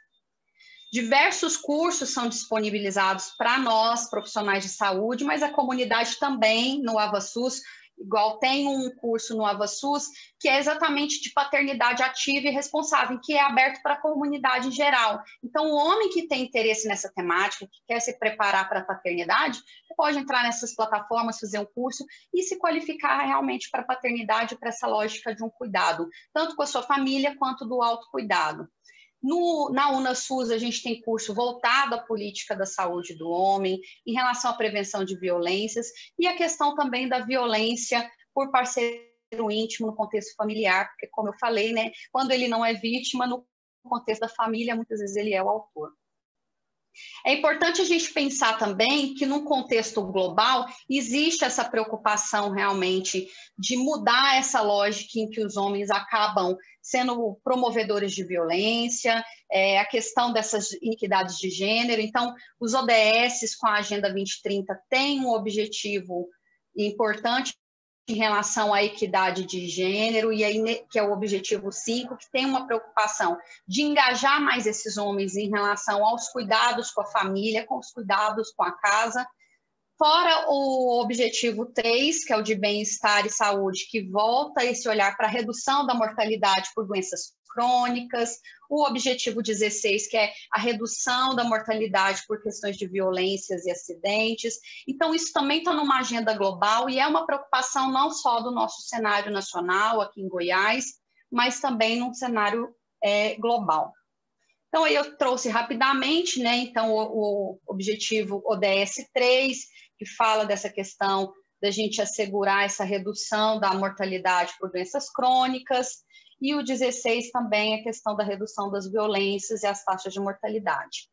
Diversos cursos são disponibilizados para nós, profissionais de saúde, mas a comunidade também, no AvaSUS, igual tem um curso no AvaSUS, que é exatamente de paternidade ativa e responsável, que é aberto para a comunidade em geral. Então, o homem que tem interesse nessa temática, que quer se preparar para a paternidade, pode entrar nessas plataformas, fazer um curso e se qualificar realmente para a paternidade, para essa lógica de um cuidado, tanto com a sua família quanto do autocuidado. Na UnaSUS, a gente tem curso voltado à política da saúde do homem, em relação à prevenção de violências, e a questão também da violência por parceiro íntimo no contexto familiar, porque, como eu falei, né, quando ele não é vítima, no contexto da família, muitas vezes ele é o autor. É importante a gente pensar também que, num contexto global, existe essa preocupação realmente de mudar essa lógica em que os homens acabam sendo promovedores de violência, a questão dessas iniquidades de gênero. Então, os ODS com a Agenda 2030 têm um objetivo importante em relação à equidade de gênero, e aí, que é o objetivo 5, que tem uma preocupação de engajar mais esses homens em relação aos cuidados com a família, com os cuidados com a casa, fora o objetivo 3, que é o de bem-estar e saúde, que volta esse olhar para a redução da mortalidade por doenças crônicas, o objetivo 16, que é a redução da mortalidade por questões de violências e acidentes. Então, isso também está numa agenda global e é uma preocupação não só do nosso cenário nacional, aqui em Goiás, mas também num cenário global. Então, aí eu trouxe rapidamente, né, então, o objetivo ODS 3, que fala dessa questão da gente assegurar essa redução da mortalidade por doenças crônicas, e o 16 também a questão da redução das violências e as taxas de mortalidade.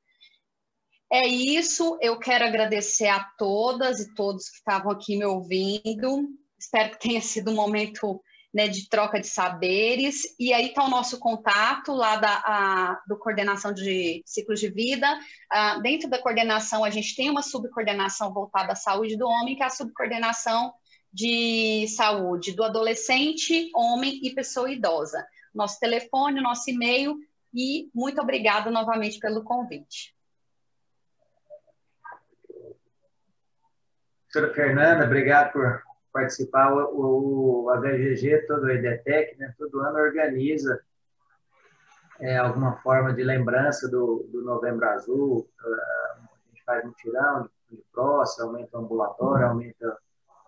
É isso, eu quero agradecer a todas e todos que estavam aqui me ouvindo, espero que tenha sido um momento, né, de troca de saberes, e aí está o nosso contato lá do Coordenação de Ciclos de Vida. Dentro da coordenação, a gente tem uma subcoordenação voltada à saúde do homem, que é a subcoordenação de saúde do adolescente, homem e pessoa idosa. Nosso telefone, nosso e-mail, e muito obrigada novamente pelo convite. Doutora Fernanda, obrigado por participar. O HGG, todo o EDTEC, né, todo ano organiza alguma forma de lembrança do Novembro Azul. A gente faz mutirão de próstata, aumenta o ambulatório, aumenta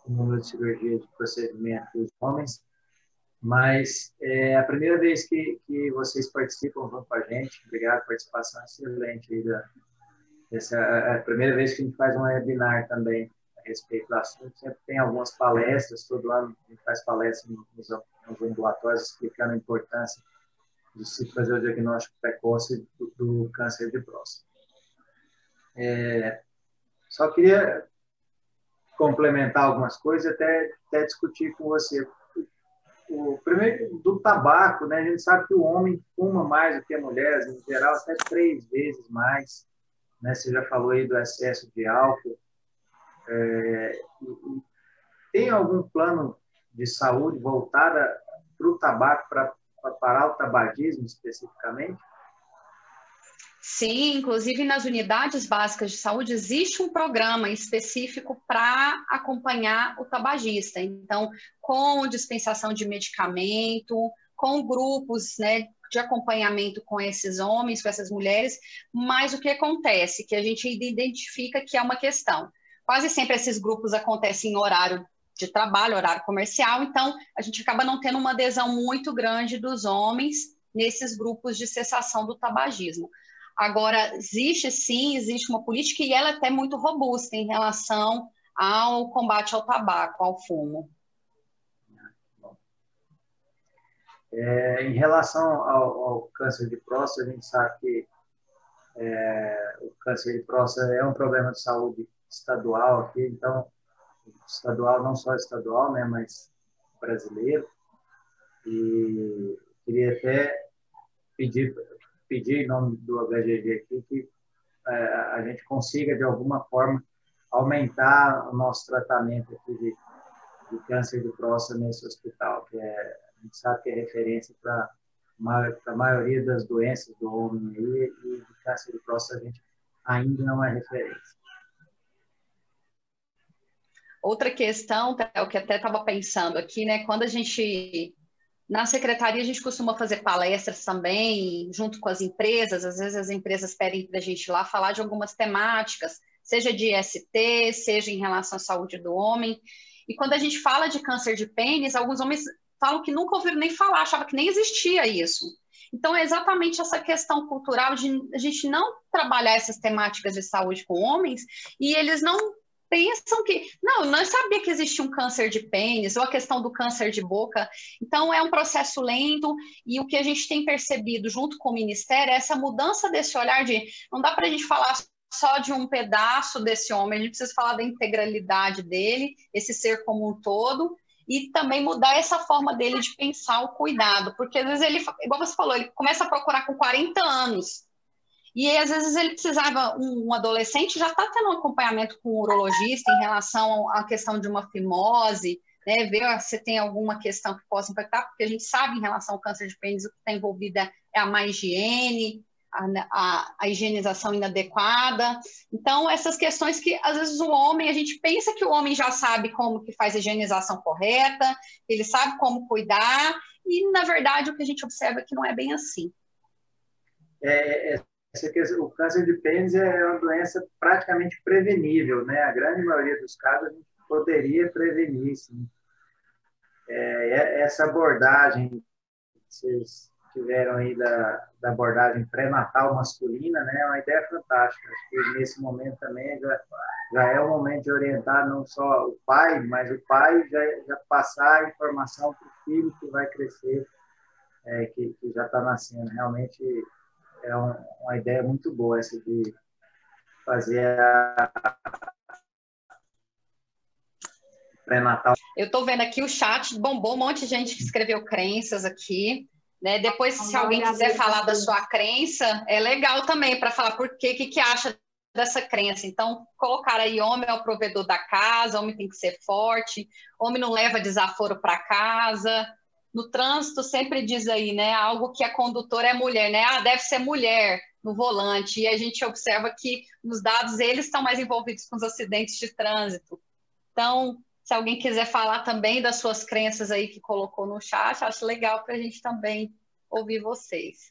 o número de cirurgias de procedimento dos homens. Mas é a primeira vez que vocês participam junto com a gente. Obrigado, participação excelente. Essa é a primeira vez que a gente faz um webinar também a respeito do assunto. Sempre tem algumas palestras, todo ano a gente faz palestras nos ambulatórios explicando a importância de se fazer o diagnóstico precoce do câncer de próstata. Só queria complementar algumas coisas e até discutir com você. Primeiro, do tabaco, né? A gente sabe que o homem fuma mais do que a mulher, em geral, até 3 vezes mais. Né? Você já falou aí do excesso de álcool. Tem algum plano de saúde voltado para o tabaco, para parar o tabagismo especificamente? Sim, inclusive nas unidades básicas de saúde existe um programa específico para acompanhar o tabagista. Então, com dispensação de medicamento, com grupos, né, de acompanhamento com esses homens, com essas mulheres, mas o que acontece? Que a gente identifica que é uma questão. Quase sempre esses grupos acontecem em horário de trabalho, horário comercial, então a gente acaba não tendo uma adesão muito grande dos homens nesses grupos de cessação do tabagismo. Agora, existe uma política e ela é até muito robusta em relação ao combate ao tabaco, ao fumo. Em relação ao câncer de próstata, a gente sabe que o câncer de próstata é um problema de saúde estadual aqui, então, estadual, não só estadual, né, mas brasileiro. E queria até pedir em nome do HGG aqui que a gente consiga, de alguma forma, aumentar o nosso tratamento aqui de câncer de próstata nesse hospital, que a gente sabe que é referência para a maioria das doenças do homem aí, e de câncer de próstata a gente ainda não é referência. Outra questão, o que até estava pensando aqui, né, quando a gente... Na secretaria, a gente costuma fazer palestras também, junto com as empresas. Às vezes, as empresas pedem para a gente ir lá falar de algumas temáticas, seja de IST, seja em relação à saúde do homem. E quando a gente fala de câncer de pênis, alguns homens falam que nunca ouviram nem falar, achavam que nem existia isso. Então, é exatamente essa questão cultural de a gente não trabalhar essas temáticas de saúde com homens e eles não pensam que, não sabia que existia um câncer de pênis ou a questão do câncer de boca. Então, é um processo lento e o que a gente tem percebido junto com o Ministério é essa mudança desse olhar de não dá para a gente falar só de um pedaço desse homem, a gente precisa falar da integralidade dele, esse ser como um todo, e também mudar essa forma dele de pensar o cuidado, porque às vezes ele, igual você falou, ele começa a procurar com 40 anos, e aí, às vezes ele precisava, um adolescente já está tendo um acompanhamento com um urologista em relação à questão de uma fimose, né, ver se tem alguma questão que possa impactar, porque a gente sabe em relação ao câncer de pênis o que está envolvido é a má higiene, a higienização inadequada. Então, essas questões que, às vezes, o homem, a gente pensa que o homem já sabe como que faz a higienização correta, ele sabe como cuidar, e, na verdade, o que a gente observa é que não é bem assim. O câncer de pênis é uma doença praticamente prevenível, né? A grande maioria dos casos a gente poderia prevenir, sim. Essa abordagem que vocês tiveram aí da abordagem pré-natal masculina, né? É uma ideia fantástica. Acho que nesse momento também já é o momento de orientar não só o pai, mas o pai já passar a informação para o filho que vai crescer, que já está nascendo. Realmente é uma ideia muito boa essa de fazer a pré-natal. Eu estou vendo aqui o chat, bombou um monte de gente que escreveu crenças aqui, né? Depois, se alguém quiser falar da sua crença, é legal também para falar por que acha dessa crença. Então, colocar aí, homem é o provedor da casa, homem tem que ser forte, homem não leva desaforo para casa. No trânsito sempre diz aí, né? Algo que a condutora é mulher, né? Deve ser mulher no volante. E a gente observa que nos dados eles estão mais envolvidos com os acidentes de trânsito. Então, se alguém quiser falar também das suas crenças aí que colocou no chat, acho legal para a gente também ouvir vocês.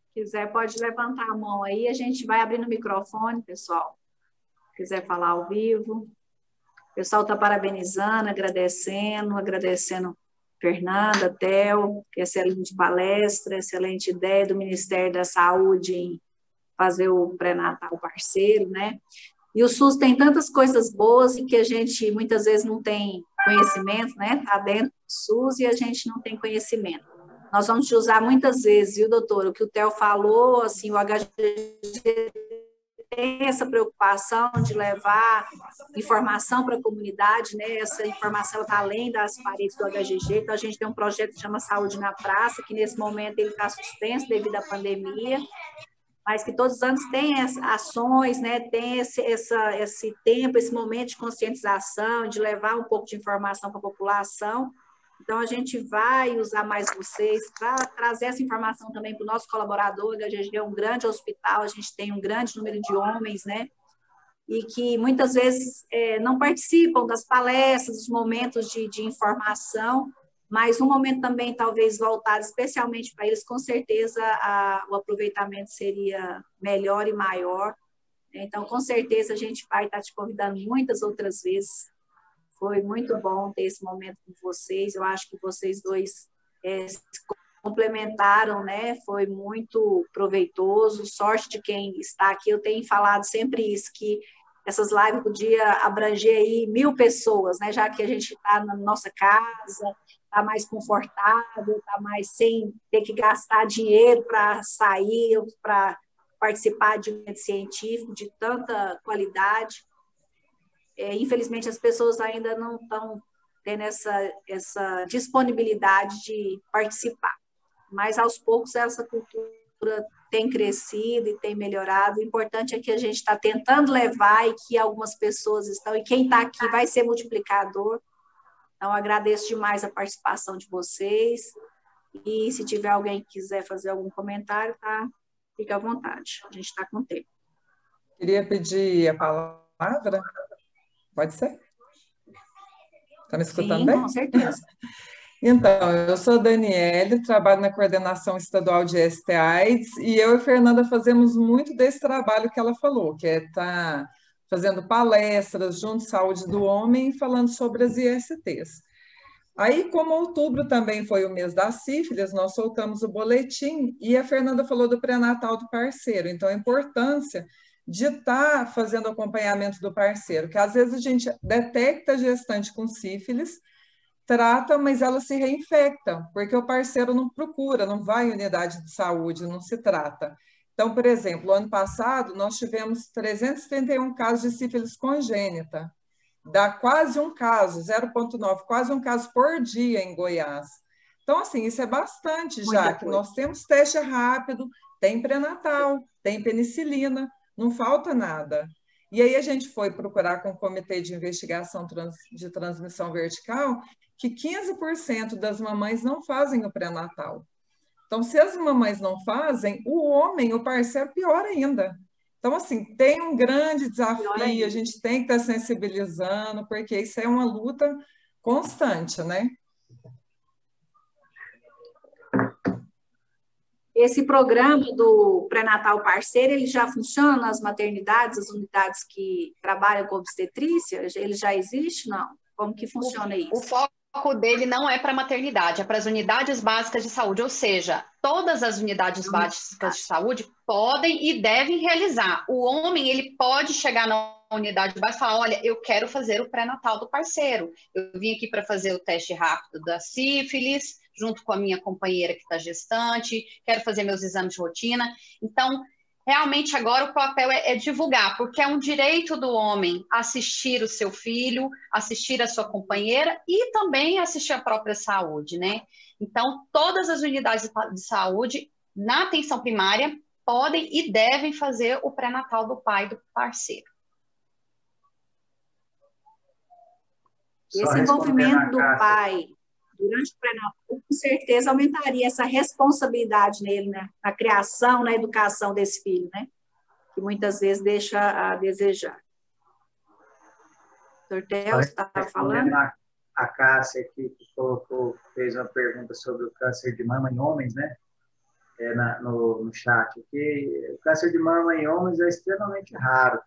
Se quiser, pode levantar a mão aí, a gente vai abrindo o microfone, pessoal. Se quiser falar ao vivo. O pessoal está parabenizando, agradecendo Fernanda, Theo, que excelente palestra, excelente ideia do Ministério da Saúde em fazer o pré-natal parceiro, né? E o SUS tem tantas coisas boas e que a gente muitas vezes não tem conhecimento, né? Está dentro do SUS e a gente não tem conhecimento. Nós vamos te usar muitas vezes, viu, doutor? O que o Theo falou, assim, o HGG tem essa preocupação de levar informação para a comunidade, né? Essa informação está além das paredes do HGG, então a gente tem um projeto que chama Saúde na Praça, que nesse momento ele está suspenso devido à pandemia, mas que todos os anos tem ações, né? Tem esse tempo, esse momento de conscientização, de levar um pouco de informação para a população. Então, a gente vai usar mais vocês para trazer essa informação também para o nosso colaborador. A gente é um grande hospital, a gente tem um grande número de homens, né? E que muitas vezes não participam das palestras, dos momentos de informação, mas um momento também talvez voltado especialmente para eles, com certeza o aproveitamento seria melhor e maior. Então, com certeza, a gente vai estar te convidando muitas outras vezes. Foi muito bom ter esse momento com vocês. Eu acho que vocês dois se complementaram, né? Foi muito proveitoso. Sorte de quem está aqui. Eu tenho falado sempre isso, que essas lives podiam abranger aí 1000 pessoas, né? Já que a gente está na nossa casa, está mais confortável, está mais sem ter que gastar dinheiro para sair, para participar de um evento científico de tanta qualidade. Infelizmente, as pessoas ainda não estão tendo essa disponibilidade de participar. Mas, aos poucos, essa cultura tem crescido e tem melhorado. O importante é que a gente está tentando levar e que algumas pessoas estão, e quem está aqui vai ser multiplicador. Então, agradeço demais a participação de vocês. E se tiver alguém que quiser fazer algum comentário, tá? Fique à vontade. A gente está com tempo. Queria pedir a palavra. Pode ser? Está me escutando bem? Sim, com certeza. Então, eu sou a Daniele, trabalho na coordenação estadual de ST/AIDS e eu e a Fernanda fazemos muito desse trabalho que ela falou, que é estar fazendo palestras junto à saúde do homem e falando sobre as ISTs. Aí, como outubro também foi o mês da sífilis, nós soltamos o boletim e a Fernanda falou do pré-natal do parceiro, então a importância de estar fazendo acompanhamento do parceiro, que às vezes a gente detecta gestante com sífilis trata, mas ela se reinfecta, porque o parceiro não procura, não vai em unidade de saúde, não se trata. Então, por exemplo, ano passado, nós tivemos 331 casos de sífilis congênita, dá quase um caso, 0,9, quase um caso por dia em Goiás. Então, assim, isso é bastante já, que nós temos teste rápido, tem pré-natal, tem penicilina, não falta nada. E aí a gente foi procurar com o Comitê de Investigação de Transmissão Vertical que 15% das mamães não fazem o pré-natal. Então, se as mamães não fazem, o homem, o parceiro, pior ainda. Então, assim, tem um grande desafio, a gente tem que estar sensibilizando, porque isso é uma luta constante, né? Esse programa do pré-natal parceiro, ele já funciona nas maternidades, as unidades que trabalham com obstetrícia? Ele já existe, não? Como que funciona isso? O foco dele não é para a maternidade, é para as unidades básicas de saúde, ou seja, todas as unidades básicas de saúde podem e devem realizar. O homem, ele pode chegar na unidade básica e falar, olha, eu quero fazer o pré-natal do parceiro. Eu vim aqui para fazer o teste rápido da sífilis, junto com a minha companheira que está gestante, quero fazer meus exames de rotina. Então, realmente agora o papel é divulgar, porque é um direito do homem assistir o seu filho, assistir a sua companheira e também assistir a própria saúde, né? Então, todas as unidades de saúde, na atenção primária, podem e devem fazer o pré-natal do pai e do parceiro. Esse envolvimento do pai durante o pré-natal, com certeza, aumentaria essa responsabilidade nele, né? Na criação, na educação desse filho, né? Que muitas vezes deixa a desejar. Dr. Theo, você estava falando? A Cássia aqui, que fez uma pergunta sobre o câncer de mama em homens, né? No chat aqui. O câncer de mama em homens é extremamente raro,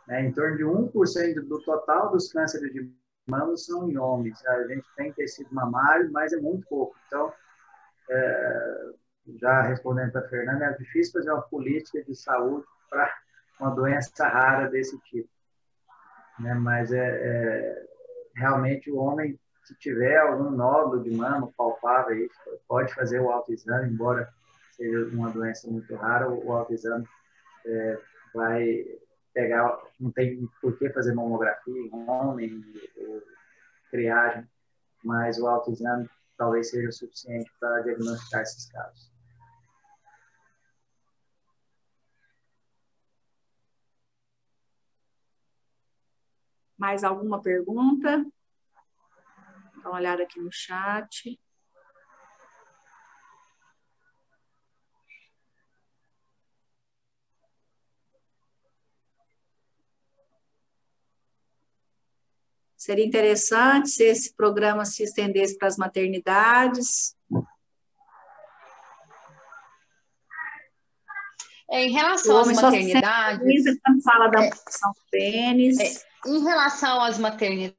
né? Em torno de 1% do total dos cânceres de mama são em homens. A gente tem tecido mamário, mas é muito pouco. Então, já respondendo para a Fernanda, é difícil fazer uma política de saúde para uma doença rara desse tipo, né? Mas realmente o homem, se tiver algum nódulo de mama palpável, pode fazer o autoexame, embora seja uma doença muito rara, o autoexame vai pegar, não tem por que fazer mamografia em homem, ou triagem, mas o autoexame talvez seja o suficiente para diagnosticar esses casos. Mais alguma pergunta? Dá uma olhada aqui no chat. Seria interessante se esse programa se estendesse para as maternidades. Em relação às maternidades... Quando fala da função do pênis. Em relação às maternidades,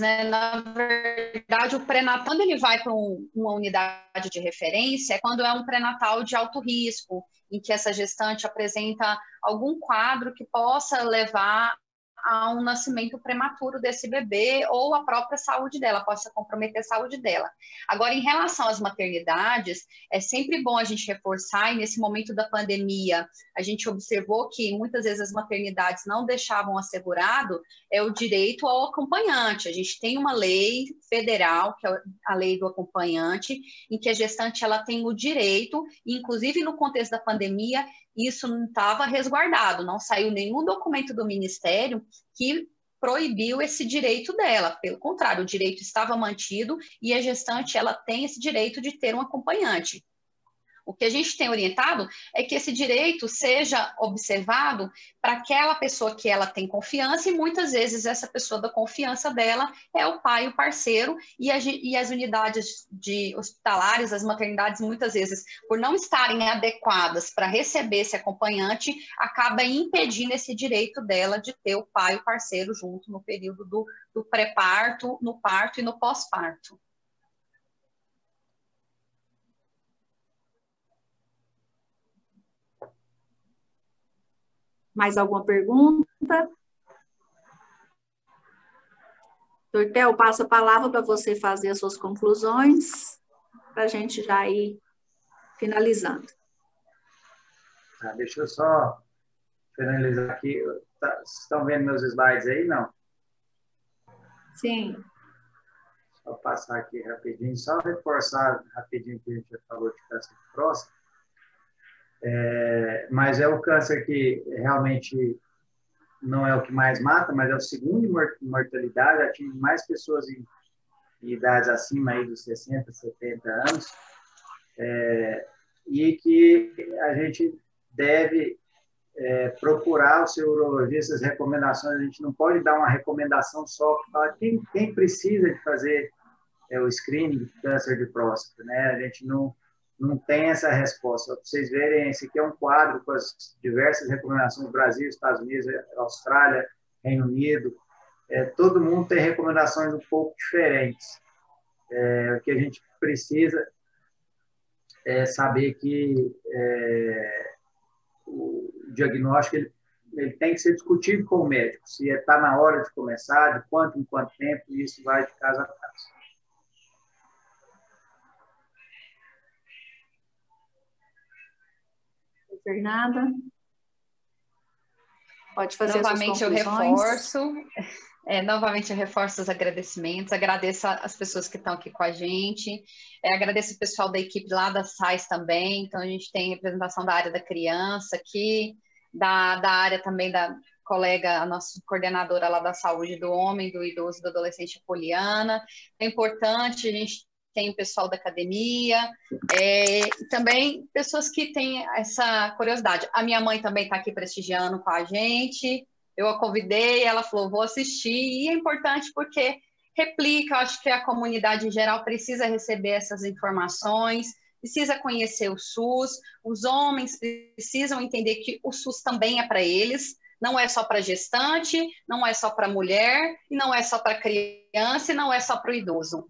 né, na verdade, o pré-natal, quando ele vai para uma unidade de referência, é quando é um pré-natal de alto risco, em que essa gestante apresenta algum quadro que possa levar a um nascimento prematuro desse bebê ou a própria saúde dela, possa comprometer a saúde dela. Agora, em relação às maternidades, é sempre bom a gente reforçar, e nesse momento da pandemia, a gente observou que muitas vezes as maternidades não deixavam assegurado o direito ao acompanhante. A gente tem uma lei federal, que é a lei do acompanhante, em que a gestante ela tem o direito, inclusive no contexto da pandemia, isso não estava resguardado, não saiu nenhum documento do Ministério que proibiu esse direito dela. Pelo contrário, o direito estava mantido e a gestante ela tem esse direito de ter um acompanhante. O que a gente tem orientado é que esse direito seja observado para aquela pessoa que ela tem confiança, e muitas vezes essa pessoa da confiança dela é o pai, o parceiro, e as unidades hospitalares, as maternidades, muitas vezes, por não estarem adequadas para receber esse acompanhante, acaba impedindo esse direito dela de ter o pai, o parceiro, junto no período do pré-parto, no parto e no pós-parto. Mais alguma pergunta? Tortel, passo a palavra para você fazer as suas conclusões, para a gente já ir finalizando. Tá, deixa eu só finalizar aqui. Vocês estão vendo meus slides aí? Não? Sim. Só passar aqui rapidinho, só reforçar rapidinho o que a gente já falou de câncer de próstata. Mas é o câncer que realmente não é o que mais mata, mas é o segundo em mortalidade, atinge mais pessoas em idades acima aí dos 60, 70 anos, e que a gente deve procurar o seu urologista, as recomendações. A gente não pode dar uma recomendação só que fala quem precisa de fazer o screening de câncer de próstata, né? A gente não tem essa resposta. Para vocês verem, esse aqui é um quadro com as diversas recomendações do Brasil, Estados Unidos, Austrália, Reino Unido. Todo mundo tem recomendações um pouco diferentes. O que a gente precisa é saber que o diagnóstico ele tem que ser discutido com o médico, se está na hora de começar, de quanto em quanto tempo, e isso vai de caso a caso. Fernanda, pode fazer novamente as suas conclusões. Novamente eu reforço os agradecimentos, agradeço as pessoas que estão aqui com a gente, agradeço o pessoal da equipe lá da SAIS também. Então a gente tem representação da área da criança aqui, da área também da colega, a nossa coordenadora lá da saúde do homem, do idoso e do adolescente, Poliana. É importante, a gente tem o pessoal da academia, e também pessoas que têm essa curiosidade. A minha mãe também está aqui prestigiando com a gente, eu a convidei, ela falou, vou assistir, e é importante porque replica, eu acho que a comunidade em geral precisa receber essas informações, precisa conhecer o SUS, os homens precisam entender que o SUS também é para eles, não é só para gestante, não é só para mulher, e não é só para criança, e não é só para o idoso.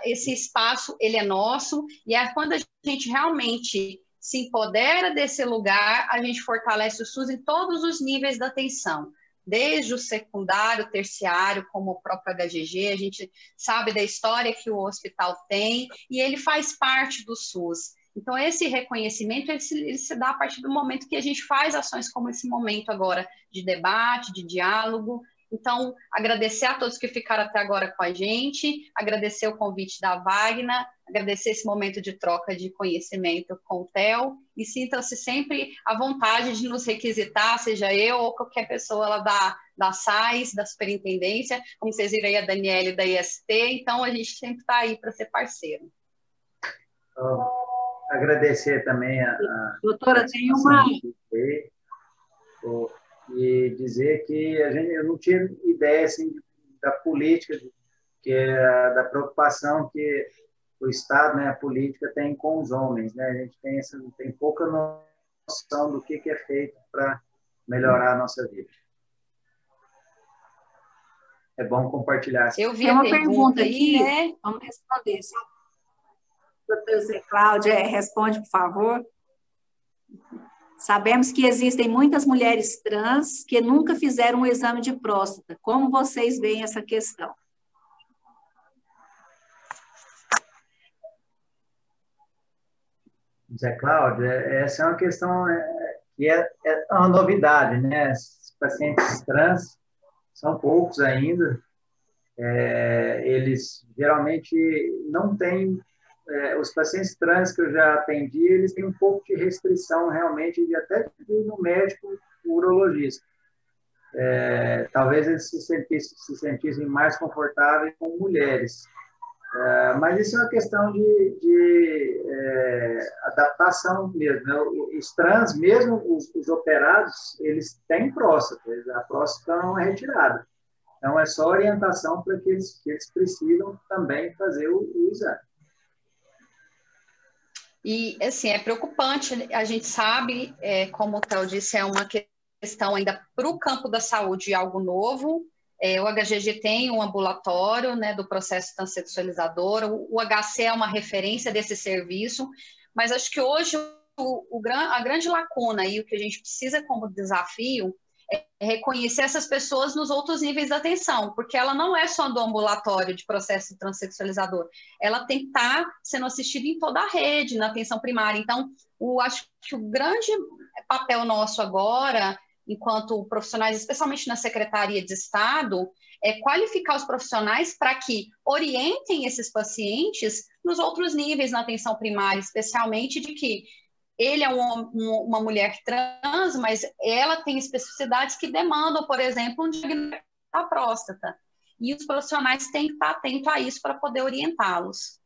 Esse espaço, ele é nosso, e quando a gente realmente se empodera desse lugar, a gente fortalece o SUS em todos os níveis da atenção, desde o secundário, terciário, como o próprio HGG, a gente sabe da história que o hospital tem, e ele faz parte do SUS. Então, esse reconhecimento, ele se dá a partir do momento que a gente faz ações como esse momento agora de debate, de diálogo. Então, agradecer a todos que ficaram até agora com a gente, agradecer o convite da Wagner, agradecer esse momento de troca de conhecimento com o Theo, e sintam-se sempre à vontade de nos requisitar, seja eu ou qualquer pessoa lá da SAIS, da Superintendência, como vocês viram aí, a Daniele da IST, então a gente sempre está aí para ser parceiro. Agradecer também a doutora, tem uma... E dizer que eu não tinha ideia assim, da política, da preocupação que o Estado, né, a política tem com os homens, né? A gente tem pouca noção do que é feito para melhorar a nossa vida. É bom compartilhar. Eu vi uma pergunta aqui, né? Vamos responder. Doutora Zé Cláudia, responde, por favor. Sabemos que existem muitas mulheres trans que nunca fizeram um exame de próstata. Como vocês veem essa questão? Zé Cláudio, essa é uma questão que é uma novidade, né? Os pacientes trans são poucos ainda. Eles geralmente não têm... os pacientes trans que eu já atendi, eles têm um pouco de restrição, realmente, de até ir no médico urologista. Talvez eles se sentissem mais confortáveis com mulheres. Mas isso é uma questão de adaptação mesmo, né? Os trans, mesmo os operados, eles têm próstata, a próstata não é retirada. Então, é só orientação para que eles precisam também fazer o exame. E, assim, é preocupante, a gente sabe, como o Theo disse, é uma questão ainda para o campo da saúde, algo novo. O HGG tem um ambulatório, né, do processo transexualizador, o HC é uma referência desse serviço, mas acho que hoje a grande lacuna e o que a gente precisa como desafio reconhecer essas pessoas nos outros níveis da atenção, porque ela não é só do ambulatório de processo transexualizador, ela tem que estar sendo assistida em toda a rede, na atenção primária. Então, acho que o grande papel nosso agora, enquanto profissionais, especialmente na Secretaria de Estado, é qualificar os profissionais para que orientem esses pacientes nos outros níveis na atenção primária, especialmente de que ele é uma mulher que trans, mas ela tem especificidades que demandam, por exemplo, um diagnóstico da próstata. E os profissionais têm que estar atentos a isso para poder orientá-los.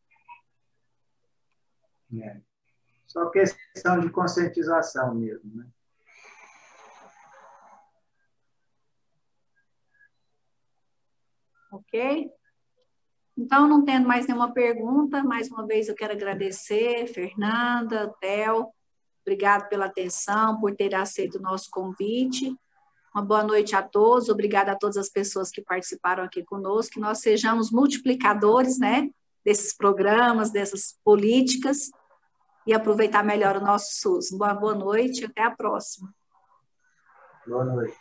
Só questão de conscientização mesmo, né? Ok? Então, não tendo mais nenhuma pergunta, mais uma vez eu quero agradecer, Fernanda, Theo, obrigado pela atenção, por ter aceito o nosso convite. Uma boa noite a todos, obrigada a todas as pessoas que participaram aqui conosco, que nós sejamos multiplicadores, né, desses programas, dessas políticas, e aproveitar melhor o nosso SUS. Boa noite e até a próxima. Boa noite.